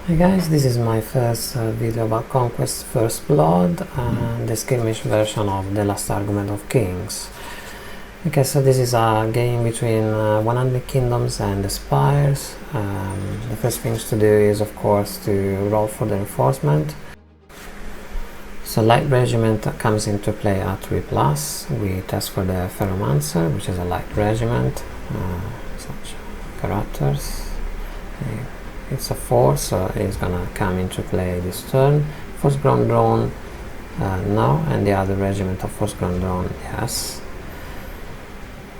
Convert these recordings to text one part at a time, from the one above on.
Hey guys, this is my first video about Conquest First Blood, the skirmish version of the last argument of kings. Okay, so this is a game between 100 kingdoms and the spires. The first things to do is of course to roll for the reinforcement. So light regiment comes into play at 3+. We test for the ferromancer, which is a light regiment, such characters. It's a 4, so it's gonna come into play this turn. First ground drone, no, and the other regiment of first ground drone, yes.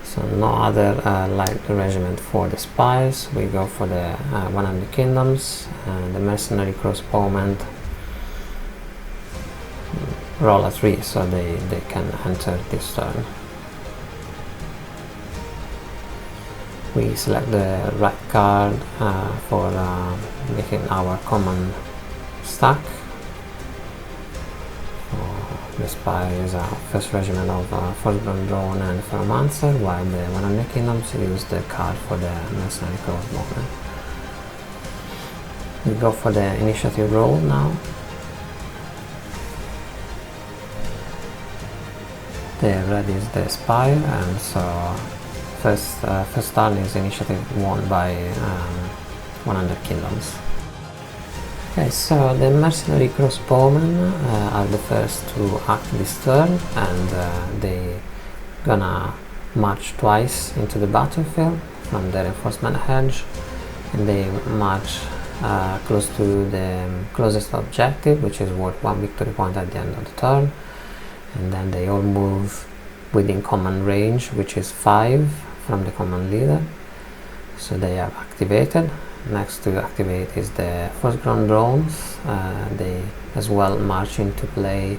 So no other light regiment for the spires. We go for the 100 kingdoms, the mercenary crossbowmen roll a 3, so they can enter this turn. We select the right card for making our common stack. The spire is our first regiment of first ground drone and ferromancer, while the 100 kingdoms use the card for the mercenary crossbowmen. We go for the initiative roll now. The red is the spire, and so first turn is initiative won by 100 kingdoms. Okay, so the mercenary crossbowmen are the first to act this turn, and they gonna march twice into the battlefield from the reinforcement hedge, and they march close to the closest objective, which is worth 1 victory point at the end of the turn, and then they all move within command range, which is 5 from the command leader, so they have activated. Next to activate is the first ground drones. They as well march into play,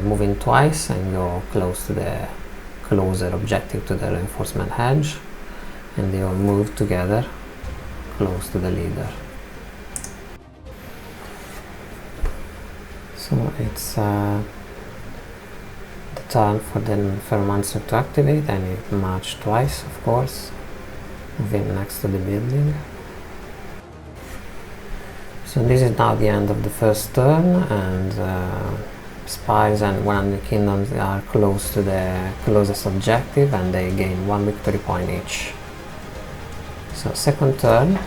moving twice and go close to the closer objective to the reinforcement hedge, and they all move together close to the leader. So it's the turn for the ferromancer to activate, and it march twice, of course, moving next to the building. So this is now the end of the first turn, and spires and 100 kingdoms are close to the closest objective, and they gain 1 victory point each. So second turn,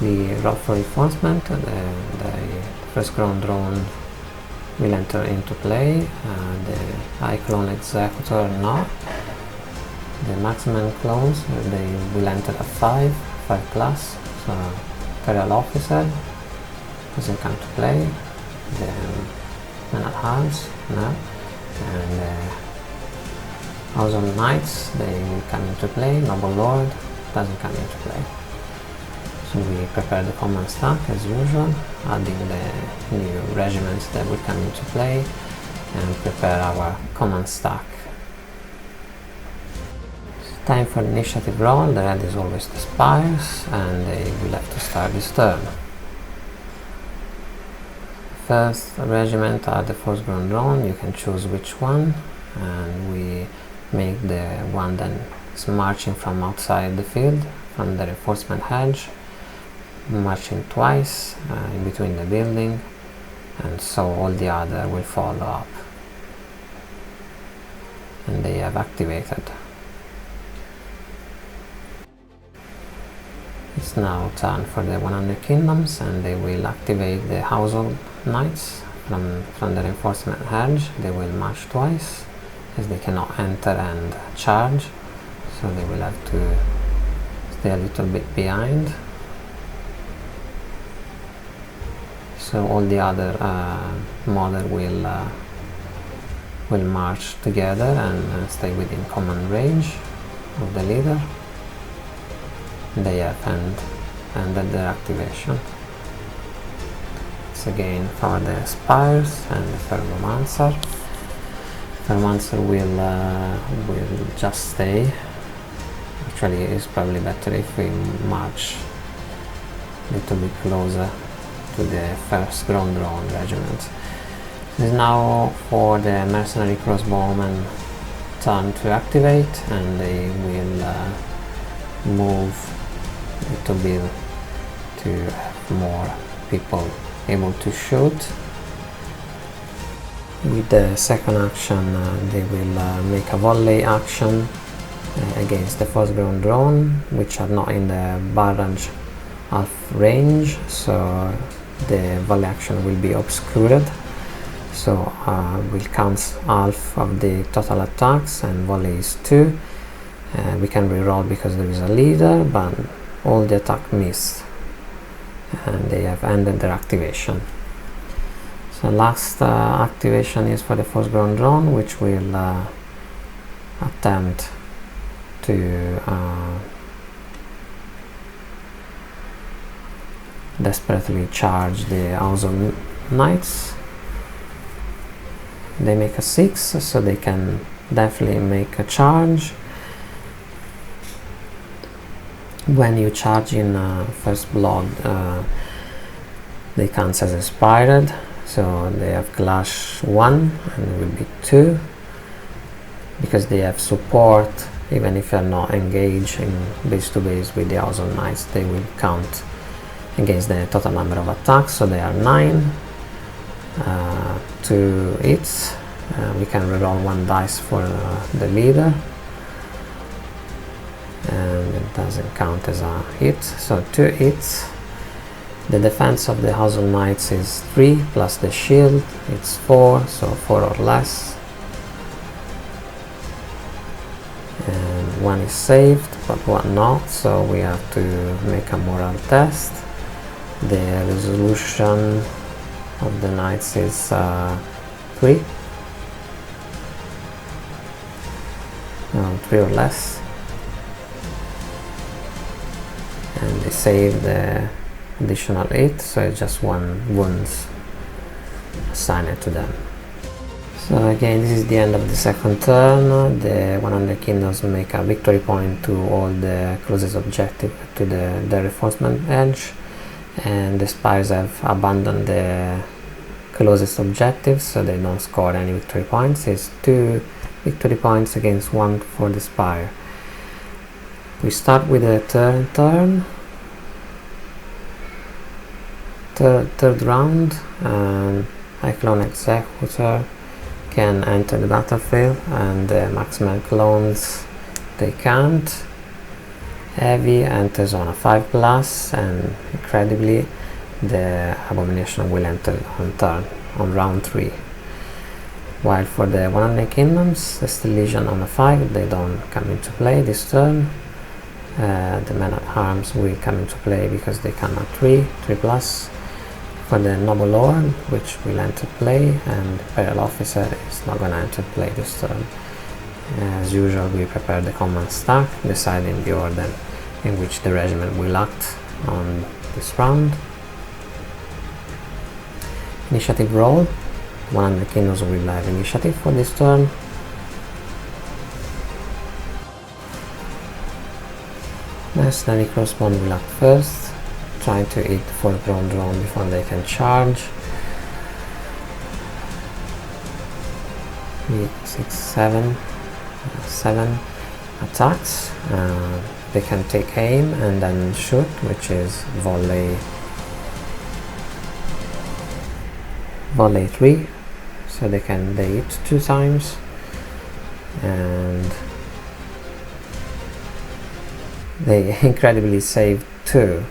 we roll for reinforcement. The first ground drone will enter into play. The I clone executor, no. The maximum clones, they will enter at 5+, so imperial officer doesn't come to play. The men at arms, no. And the house of knights, they will come into play. Noble lord doesn't come into play. So we prepare the command stack as usual, adding the new regiments that will come into play, and prepare our command stack. Time for initiative roll. The red is always the spires, and they will have to start this turn. First regiment are the first ground drone. You can choose which one, and we make the one that is marching from outside the field, from the reinforcement hedge, marching twice in between the building, and so all the other will follow up, and they have activated. It's now time for the 100 kingdoms, and they will activate the household knights from the reinforcement hedge. They will march twice, as they cannot enter and charge, so they will have to stay a little bit behind. So all the other model will march together and stay within command range of the leader. They have ended their activation. It's again for the spires and the ferromancer. Ferromancer will just stay. Actually, it's probably better if we march a little bit closer to the first ground drone regiment. This is now for the mercenary crossbowmen turn to activate, and they will move a little bit to have more people able to shoot. With the second action, they will make a volley action against the first ground drone, which are not in the barrage half range, so the volley action will be obscured. So we'll count half of the total attacks, and volley is 2. We can reroll because there is a leader, but all the attack missed, and they have ended their activation. So last activation is for the first ground drone, which will attempt to desperately charge the House of Knights. They make a 6, so they can definitely make a charge. When you charge in First Blood, they count as expired, so they have clash 1 and it will be 2. Because they have support, even if you're not engaged in base to base with the House of Knights, they will count against the total number of attacks, so they are 9. 2 hits. We can reroll 1 dice for the leader, and it doesn't count as a hit, so 2 hits. The defense of the House of Knights is 3 plus the shield, it's 4, so 4 or less. And 1 is saved, but 1 not, so we have to make a moral test. The resolution of the Knights is 3. No, 3 or less. And they save the additional 8, so it's just 1 wounds assigned to them. So again, this is the end of the second turn. The 100 Kingdoms make a victory point to all the closest objective to the reinforcement edge, and the Spires have abandoned the closest objectives, so they don't score any victory points. It's 2 victory points against 1 for the Spire. We start with the turn. Third round, and Cyclone Executor can enter the battlefield, and the maximum clones they can't. Heavy enters on a 5+, and incredibly the Abomination will enter on round 3. While for the 100 Kingdoms, the Steel Legion on a 5, they don't come into play this turn. The Men at Arms will come into play because they come at 3+. For the Noble Lord, which will enter play, and the Imperial Officer is not going to enter play this turn. As usual, we prepare the command stack, deciding the order in which the regiment will act on this round. Initiative roll. 100 Kingdoms will have initiative for this turn. Mercenary Crossbone will act first, trying to hit the fourth ground drone before they can charge. 6, 7 attacks. They can take aim and then shoot, which is volley 3, so they hit 2 times, and they incredibly save 2,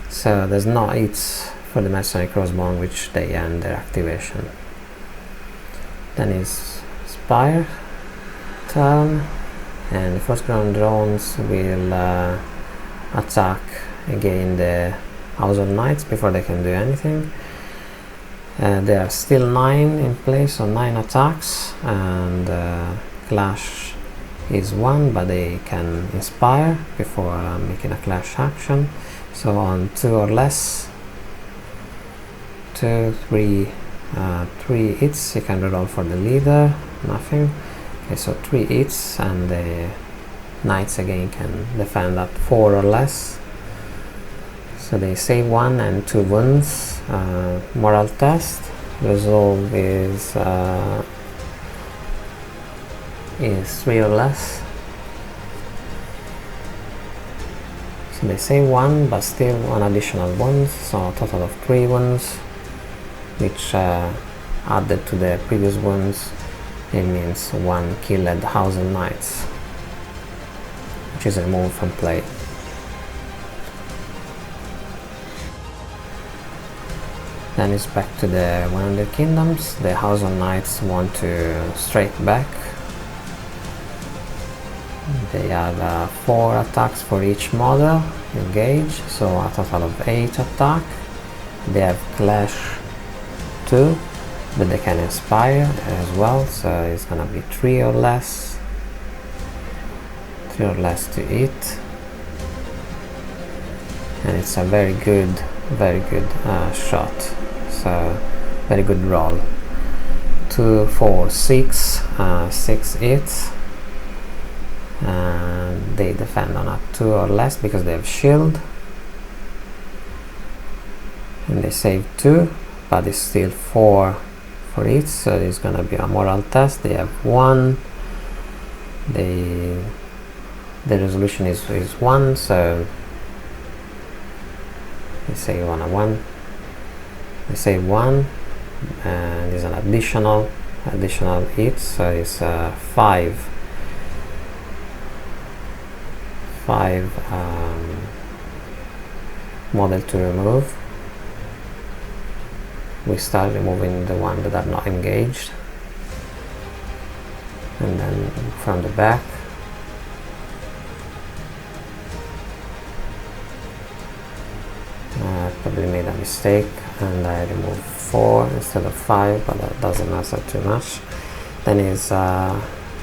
so there's no hits for the Mercenary Crossbone, which they end their activation. Then is Spire turn, and the first ground drones will attack again the House of Knights before they can do anything. There are still 9 in place, so 9 attacks, and clash is 1, but they can inspire before making a clash action. So on 2 or less, 2, 3 hits, you can reroll for the leader, nothing. Okay, so 3 hits, and the Knights again can defend at 4 or less. So they save 1 and 2 wounds. Moral test. Resolve is 3 or less. So they save 1, but still 1 additional wounds, so a total of 3 wounds, which added to the previous wounds, it means 1 killed House of Knights, which is removed from play. Then it's back to the 100 Kingdoms. The House of Knights want to strike back. They have 4 attacks for each model, engage, so a total of 8 attack. They have Clash 2, but they can inspire as well, so it's gonna be 3 or less. 3 or less to hit. And it's a very good shot. So very good roll. 2, 4, 6, 6 hits, and they defend on a 2 or less because they have shield, and they save 2, but it's still 4 for each, so it's gonna be a moral test. They have 1. The resolution is 1, so they save on a 1. They save 1, and there's an additional hit, so it's 5 model to remove. We start removing the ones that are not engaged, and then from the back I probably made a mistake and I removed 4 instead of 5, but that doesn't matter too much. Then is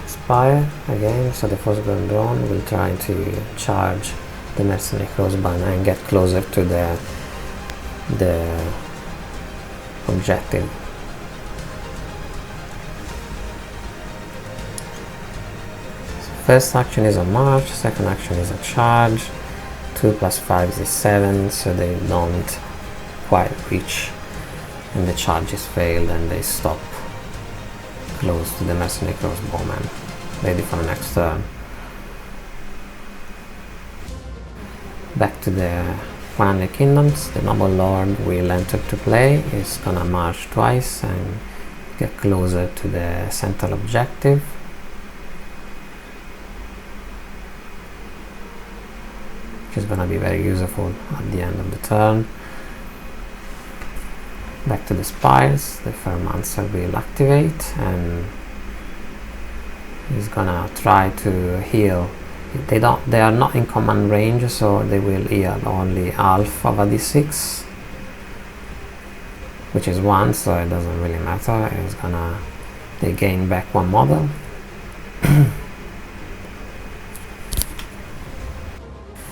Spire again, so the first ground drone will try to charge the mercenary crossbow and get closer to the objective. So first action is a march, second action is a charge. 2 plus 5 is 7, so they don't quite reach, and the charges failed and they stop close to the mercenary crossbowman, ready for the next turn. Back to the 100 Kingdoms, the Noble Lord will enter to play. He's gonna march twice and get closer to the central objective. Which is gonna be very useful at the end of the turn. Back to the Spires, the Firm Answer will activate and he's gonna try to heal. They are not in command range, so they will heal only half of a d6, which is 1, so it doesn't really matter. They gain back 1 model.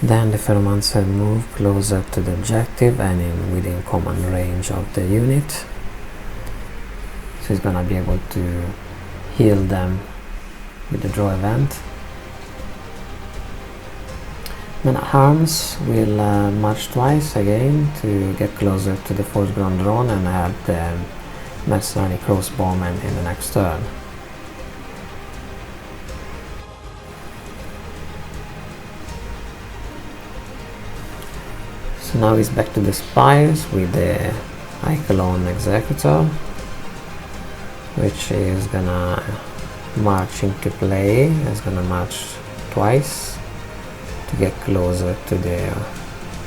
Then the Ferromancer move closer to the objective and within command range of the unit, so he's gonna be able to heal them with the draw event. Men at Arms will march twice again to get closer to the fourth ground drone and have the mercenary crossbowman in the next turn. So now he's back to the Spires with the Icalon Executor, which is gonna march into play. It's gonna march twice to get closer to the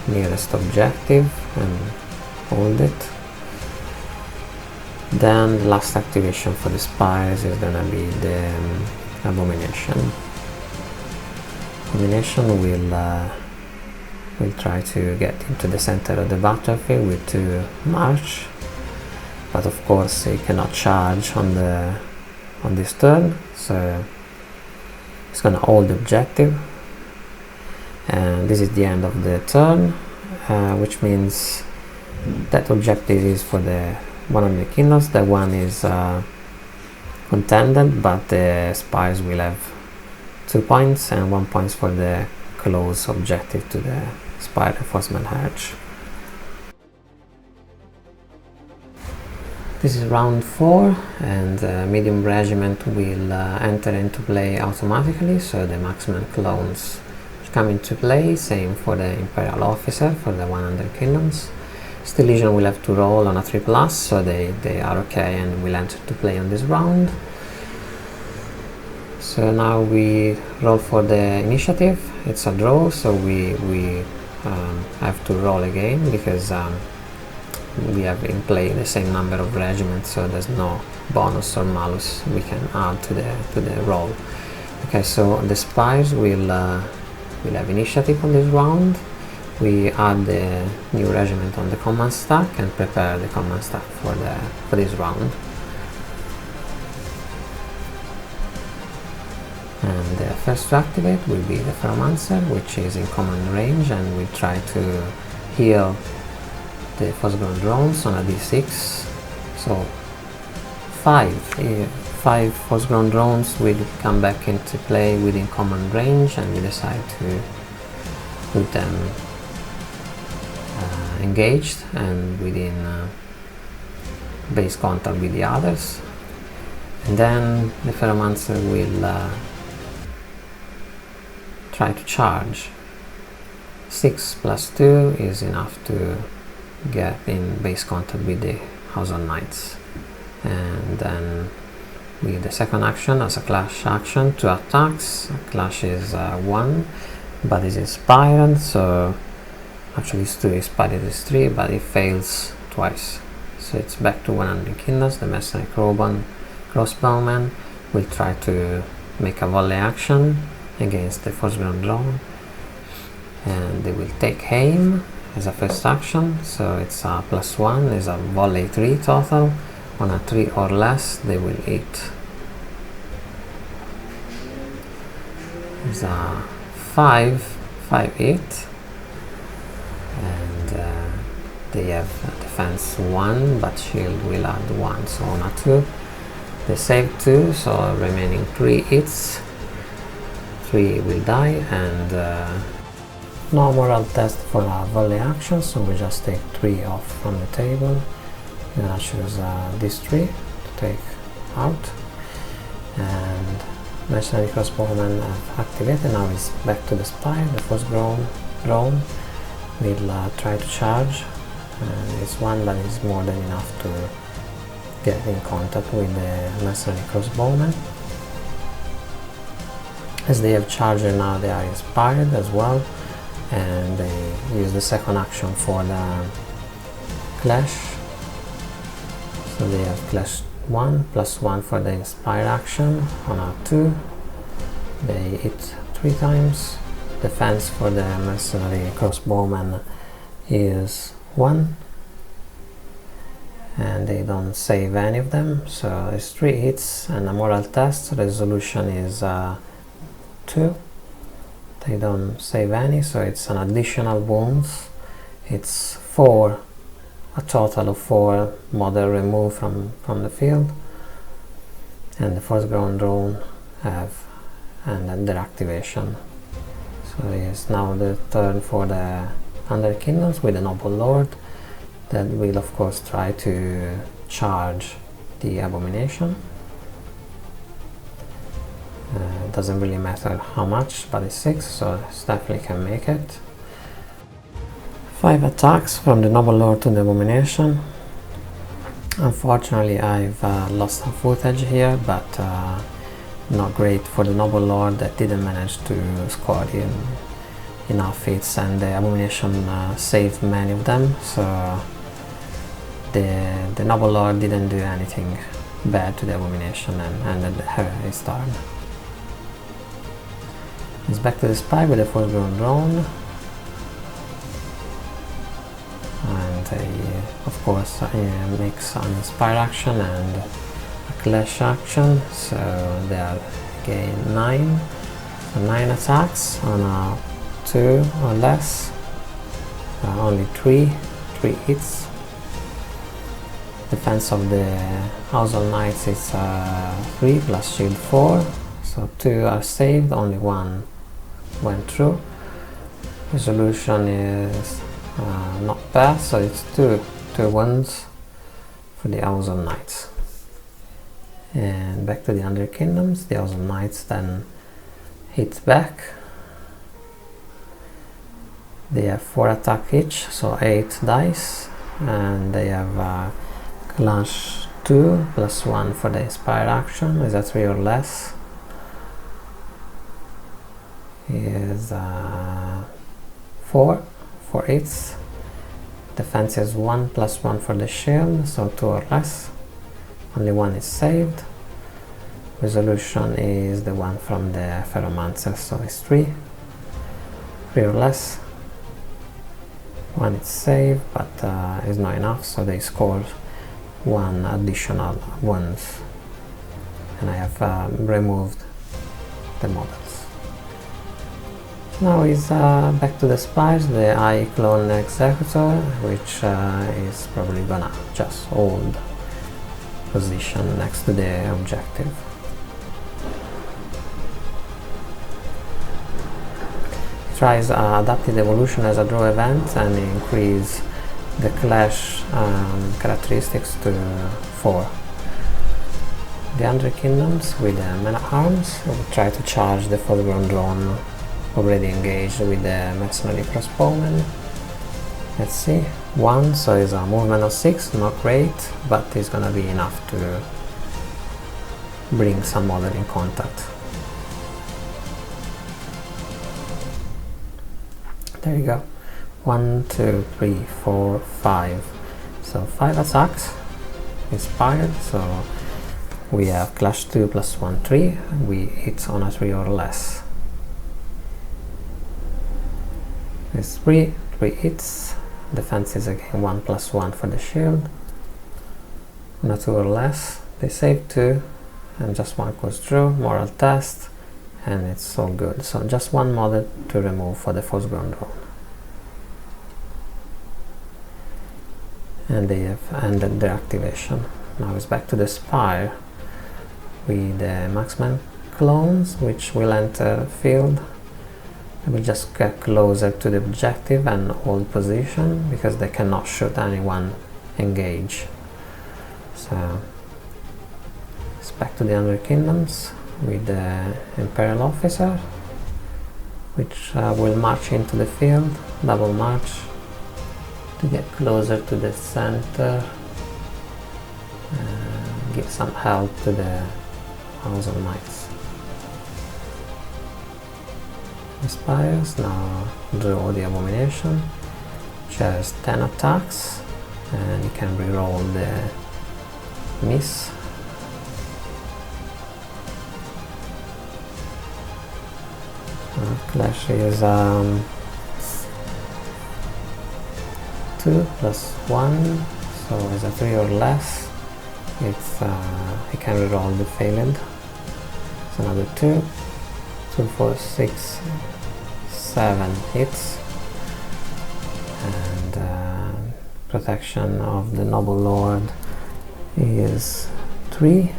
nearest objective and hold it. Then the last activation for the Spires is gonna be the Abomination. Abomination will try to get into the center of the battlefield with 2 march, but of course he cannot charge on this turn, so it's gonna hold the objective, and this is the end of the turn, which means that objective is for the 100 Kingdoms. That one is contended, but the Spires will have 2 points and 1 point for the close objective to the Spire Reinforcement Hedge. This is round 4, and Medium Regiment will enter into play automatically, so the maximum clones come into play, same for the Imperial Officer, for the 100 Kingdoms. Still Legion will have to roll on a 3+, so they are okay and will enter to play on this round. So now we roll for the initiative. It's a draw, so we have to roll again because we have in play the same number of regiments, so there's no bonus or malus we can add to the roll. Okay, so the spies will have initiative on this round. We add the new regiment on the command stack and prepare the command stack for this round. And the first to activate will be the Ferromancer, which is in command range, and we try to heal the first-ground drones on a d6. So 5 first-ground drones will come back into play within command range, and we decide to put them engaged and within base contact with the others. And then the Ferromancer will try to charge. 6 plus 2 is enough to get in base contact with the House of Knights. And then with the second action as a clash action, 2 attacks. Clash is 1, but is inspired, so actually it's 2, inspired is 3, but it fails twice. So it's back to 100 Kingdoms. The mercenary crossbowman will try to make a volley action against the first ground drone, and they will take aim as a first action, so it's a +1, is a volley 3 total. On a 3 or less they will hit. It's a 5-8, and they have defense 1 but shield will add 1, so on a 2 they save 2, so remaining 3 hits. 3 will die, and no moral test for a volley action, so we just take 3 off from the table. We're gonna choose these 3 to take out, and mercenary crossbowman have activated. Now it's back to the spy. The first drone will try to charge, and it's 1, but it's more than enough to get in contact with the mercenary crossbowman. As they have charger now, they are inspired as well, and they use the second action for the clash. So they have clash 1 +1 for the inspire action. On a 2 they hit 3 times. Defense for the mercenary crossbowman is 1, and they don't save any of them, so it's 3 hits. And a moral test resolution is 2. They don't save any, so it's an additional wounds. It's 4, a total of 4 model removed from the field. And the first ground drone have ended their activation. So it is now the turn for the 100 Kingdoms with the Noble Lord that will of course try to charge the Abomination. Doesn't really matter how much, but it's 6, so it definitely can make it. 5 attacks from the Noble Lord to the Abomination. Unfortunately I've lost some footage here, but not great for the Noble Lord that didn't manage to score enough hits, and the Abomination saved many of them, so the Noble Lord didn't do anything bad to the Abomination and ended his turn. It's back to the spy with the first ground drone, and of course makes an inspire action and a clash action, so they are again 9. So 9 attacks on a 2 or less, only 3 hits. Defense of the House of Knights is 3 plus shield 4, so 2 are saved, only 1 went through. Resolution is not bad, so it's 2 wounds for the House of Knights. And back to the 100 Kingdoms, the House of Knights then hits back They have 4 attack each, so 8 dice, and they have clash 2 plus 1 for the inspire action. Is a 3 or less. Is 4 for hits. Defense is 1 plus 1 for the shield, so 2 or less. Only 1 is saved. Resolution is the one from the Ferromancer, so it's 3 or less. 1 is saved, but is not enough, so they score 1 additional wounds. And I have removed the models. Now is back to the spies, the I clone executor, which is probably gonna just hold position next to the objective. Tries adapted evolution as a draw event and increase the clash characteristics to 4. The Under Kingdoms with the men at arms will try to charge the foreground drone already engaged with the mercenary crossbowman. Let's see, 1, so it's a movement of 6, not great, but it's gonna be enough to bring some model in contact. There you go. 1, 2, 3, 4, 5. So 5 attacks inspired. So we have clash 2 plus 1, 3. We hit on a 3 or less. It's 3 hits. Defense is again 1 plus 1 for the shield. On a 2 or less. They save 2 and just 1 goes through. Moral test. And it's all good. So just 1 model to remove for the foreground drone. And they have ended their activation. Now it's back to the Spire with the marksman clones, which will enter field. They will just get closer to the objective and hold position because they cannot shoot anyone engage. So it's back to the Under Kingdoms with the Imperial Officer, which will march into the field, double march, to get closer to the center and give some help to the House of Knights. Inspires, now draw the Abomination, which has 10 attacks and you can reroll the miss. Clash is 2 plus 1, so it's a 3 or less. It's you can reroll the failed. It's another 2, 2, 4, 6, 7 hits, and protection of the Noble Lord is 3,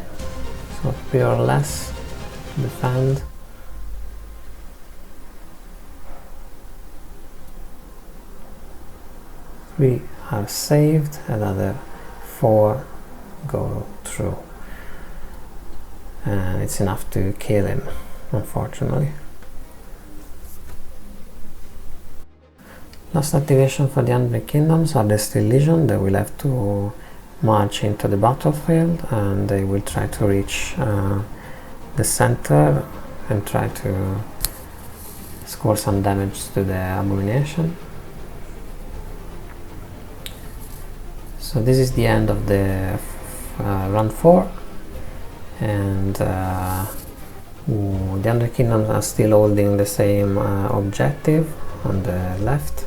so 3 or less to defend. 3 are saved, another 4 go through, and it's enough to kill him, unfortunately. Last activation for the Under Kingdoms are the Steel Legion. They will have to march into the battlefield and they will try to reach the center and try to score some damage to the Abomination. So this is the end of the run 4, and the Under Kingdoms are still holding the same objective on the left.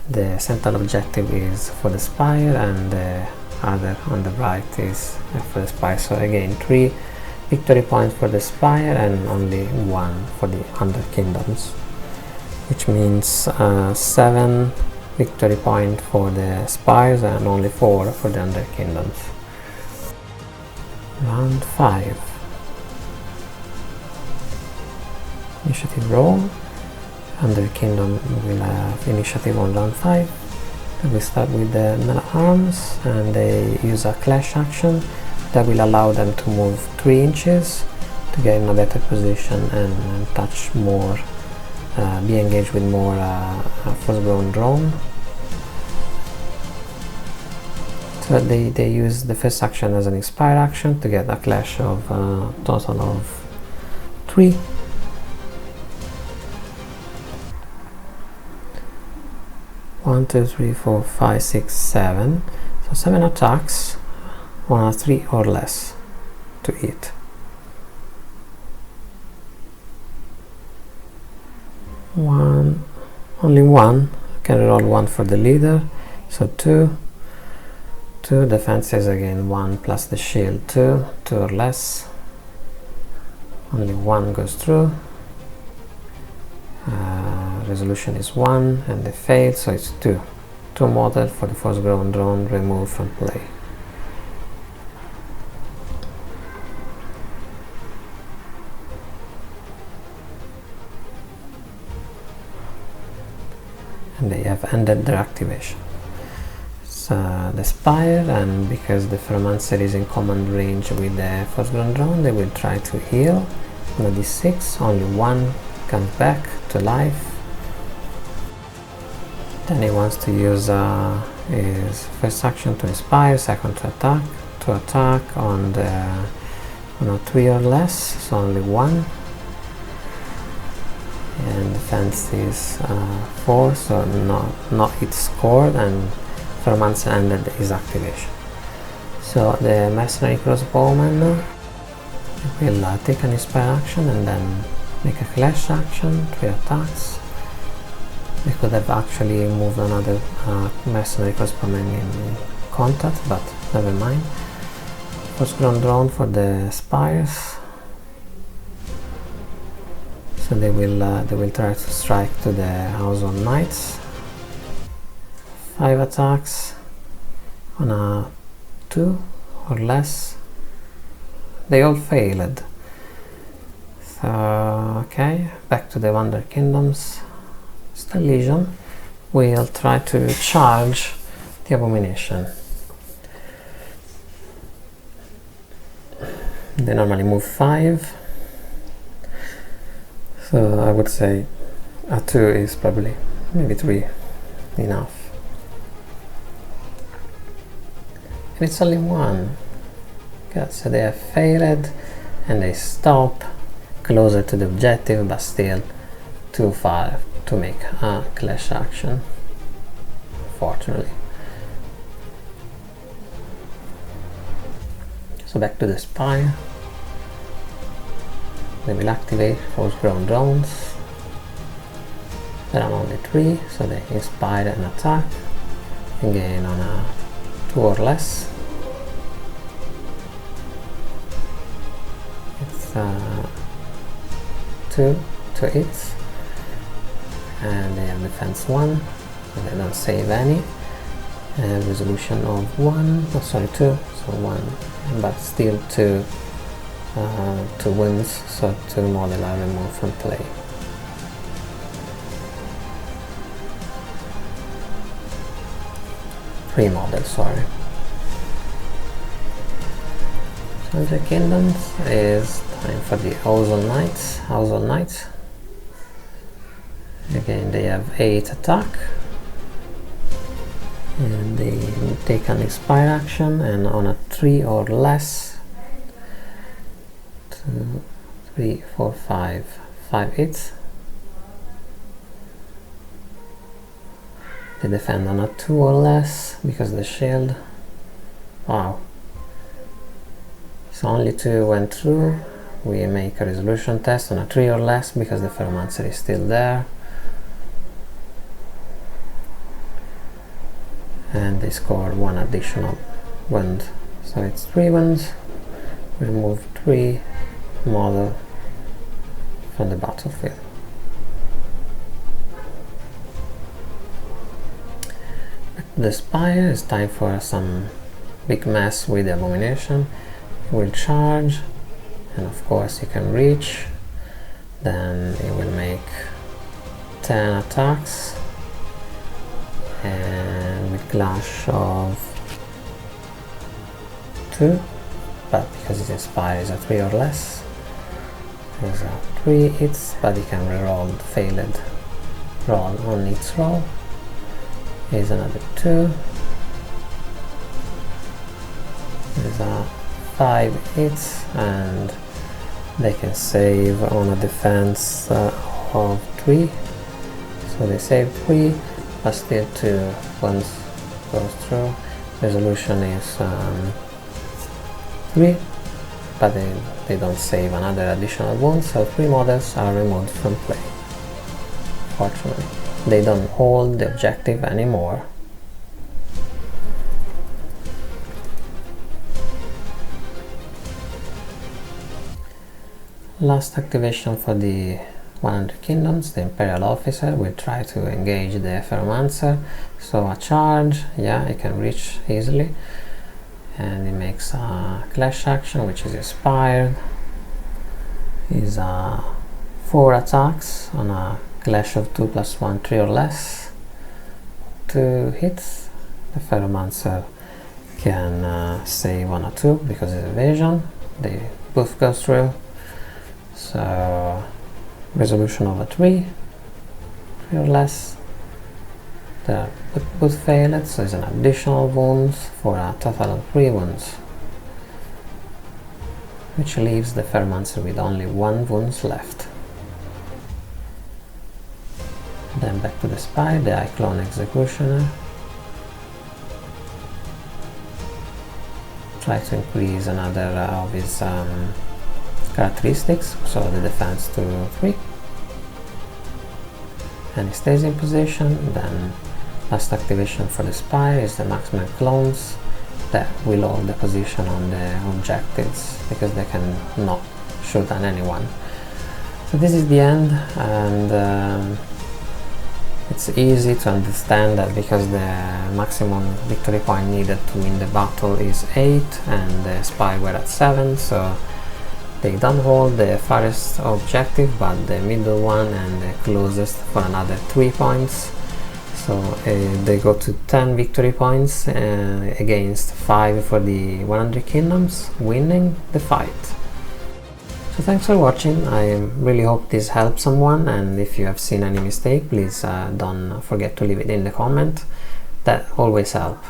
The central objective is for the Spire and the other on the right is for the Spire. So again 3 victory points for the Spire and only 1 for the Under Kingdoms, which means 7 victory point for the Spires and only 4 for the Under Kingdoms. Round 5. Initiative roll. Under Kingdom will have initiative on round 5. We start with the men at arms and they use a clash action that will allow them to move 3 inches to get in a better position and touch more be engaged with more first-grown drone. So they use the first action as an inspire action to get a clash of total of 3. One, 2, 3, 4, 5, 6, 7. So 7 attacks on a 3 or less to hit. Only one. Can roll 1 for the leader. So 2. 2 defenses again, 1 plus the shield, 2 or less. Only 1 goes through. Resolution is 1 and they fail, so it's 2. 2 model for the first grown drone removed from play. And they have ended their activation. So the Spire, and because the Ferromancer is in command range with the first grown drone, they will try to heal. On a d6, only 1 comes back to life. Then he wants to use his first action to inspire, second to attack on a 3 or less, so only 1. And defense is 4, so not hit scored, and Ferromancer ended his activation. So the mercenary crossbowman will take an inspire action and then make a clash action, 3 attacks. They could have actually moved another mercenary crossbowman in contact, but never mind. First ground drone for the spires. So they will try to strike to the household knights. 5 attacks on a 2 or less. They all failed. So okay, back to the Wonder Kingdoms. The Legion will try to charge the Abomination. They normally move 5, so I would say a 2 is probably, maybe 3 enough. And it's only 1. Okay, so they have failed and they stop closer to the objective, but still too far to make a clash action, fortunately. So back to the Spire. They will activate first ground drones. There are only 3, so they inspire and attack. Again on a 2 or less. It's 2 to hit. And they have defense 1, so they don't save any. Resolution of 1, oh sorry, 2, so 1, but still 2 wins, so 2 model are removed from play. Three models, sorry. So the Kingdoms is time for the Household Knights. Again, they have 8 attack, and they take an inspire action, and on a 3 or less, 2, 3, 4, 5 hits. They defend on a 2 or less because the shield. Wow. So only 2 went through. We make a resolution test on a 3 or less because the Ferromancer is still there. And they scored 1 additional wound, so it's 3 wounds. We remove 3 model from the battlefield. The Spire is time for some big mess with the Abomination. It will charge, and of course you can reach. Then it will make 10 attacks, and with clash of 2, but because it's inspired is a 3 or less. There's a 3 hits, but he can reroll the failed roll on its roll. Here's another 2. There's a 5 hits, and they can save on a defense of 3. So they save 3, but still 2 once goes through. Resolution is 3, but they don't save another additional wound, so 3 models are removed from play. Fortunately, they don't hold the objective anymore. Last activation for the 100 Kingdoms, the Imperial Officer will try to engage the Ferromancer, so a charge, yeah, he can reach easily, and he makes a clash action which is inspired. Is 4 attacks on a clash of 2 + 1, 3 or less. 2 hits. The Ferromancer can save on a 2 because it's evasion. They both go through. So resolution of a 3 or less. They're both failed, so it's an additional wound for a total of 3 wounds, which leaves the Ferromancer with only 1 wound left. Then back to the spy, the Iclone Executioner. Try to increase another of his characteristics, so the defense to 3. And he stays in position. Then last activation for the spy is the maximum clones that will hold the position on the objectives because they can not shoot at anyone. So this is the end, and it's easy to understand that because the maximum victory point needed to win the battle is 8 and the spy were at 7, so they don't hold the farthest objective but the middle one and the closest for another 3 points. So they go to 10 victory points against 5 for the 100 Kingdoms, winning the fight. So thanks for watching. I really hope this helped someone, and if you have seen any mistake, please don't forget to leave it in the comment. That always helps.